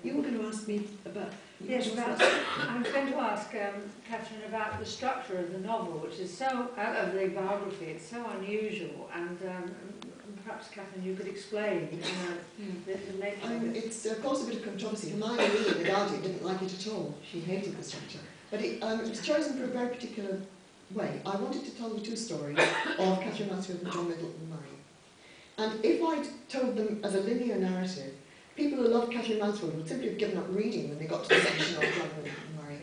You were going to ask me about... Yes, I was going to ask Katherine about the structure of the novel, which is so, of the biography, it's so unusual, and perhaps, Katherine, you could explain the nature of it. It's caused a bit of controversy. Hermione Lee, the Guardian, didn't like it at all. She hated the structure. But it was chosen for a very particular way. I wanted to tell the two stories of Katherine Mansfield and John Middleton Murray. And if I'd told them as a linear narrative, people who loved Katherine Mansfield would simply have given up reading when they got to the section of John Middleton Murray.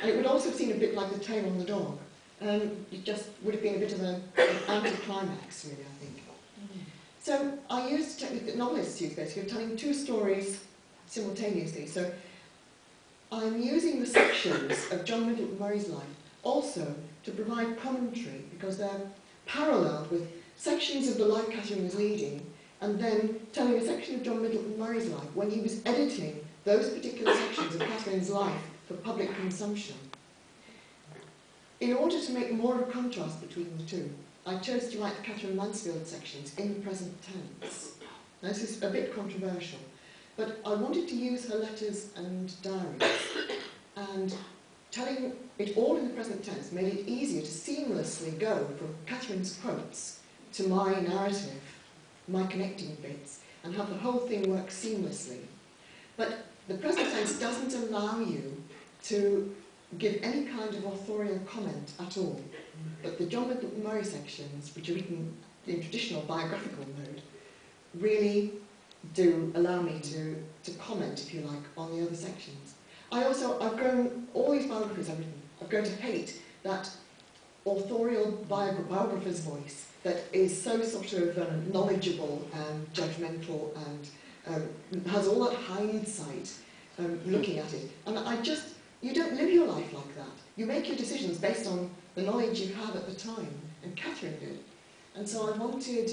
And it would also have seemed a bit like The Tail on the Dog. It just would have been a bit of an anti-climax, really, I think. So I used the technique that novelists use, basically, of telling two stories simultaneously. So I'm using the sections of John Middleton Murray's life also to provide commentary, because they're paralleled with sections of the life Katherine was leading, and then telling a section of John Middleton Murray's life when he was editing those particular sections of Katherine's life for public consumption. In order to make more of a contrast between the two, I chose to write the Katherine Mansfield sections in the present tense. Now, this is a bit controversial, but I wanted to use her letters and diaries, and telling it all in the present tense made it easier to seamlessly go from Katherine's quotes to my narrative, my connecting bits, and have the whole thing work seamlessly. But the present tense doesn't allow you to give any kind of authorial comment at all. But the John Middleton Murray sections, which are written in traditional biographical mode, really do allow me to comment, if you like, on the other sections. I've grown, all these biographies I've written, I've grown to hate that authorial biographer's voice that is so sort of knowledgeable and judgmental and has all that hindsight looking at it. And you don't live your life like that. You make your decisions based on the knowledge you have at the time, and Katherine did. And so I wanted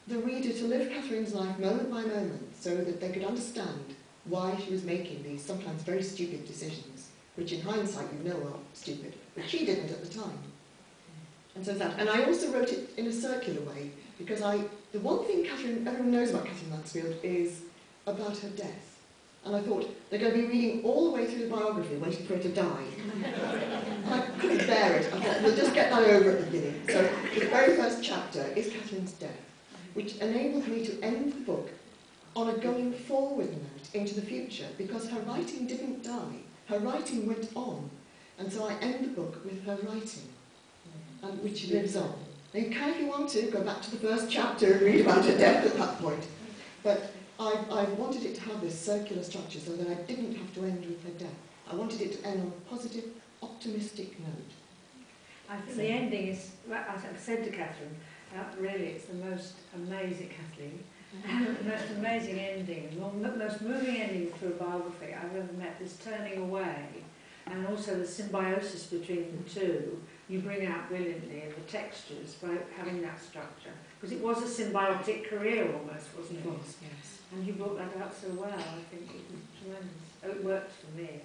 the reader to live Katherine's life moment by moment so that they could understand why she was making these sometimes very stupid decisions, which in hindsight you know are stupid, but she didn't at the time. And so that. And I also wrote it in a circular way, because the one thing everyone knows about Katherine Mansfield is about her death. And I thought, they're going to be reading all the way through the biography, waiting for her to die. And I couldn't bear it. I thought, we'll just get that over at the beginning. So the very first chapter is Katherine's death, which enabled me to end the book on a going forward note into the future, because her writing didn't die. Her writing went on. And so I end the book with her writing, and which lives on. Now you can, if you want to, go back to the first chapter and read about her death at that point. But I wanted it to have this circular structure so that I didn't have to end with her death. I wanted it to end on a positive, optimistic note. I think the ending is, as I've said to Katherine, really it's the most amazing, Kathleen, the most amazing ending, the most moving ending to a biography I've ever met, this turning away, and also the symbiosis between the two. You bring out brilliantly in the textures by having that structure. Because it was a symbiotic career almost, wasn't it? It was, yes. And you brought that out so well, I think it was tremendous. Oh, it worked for me.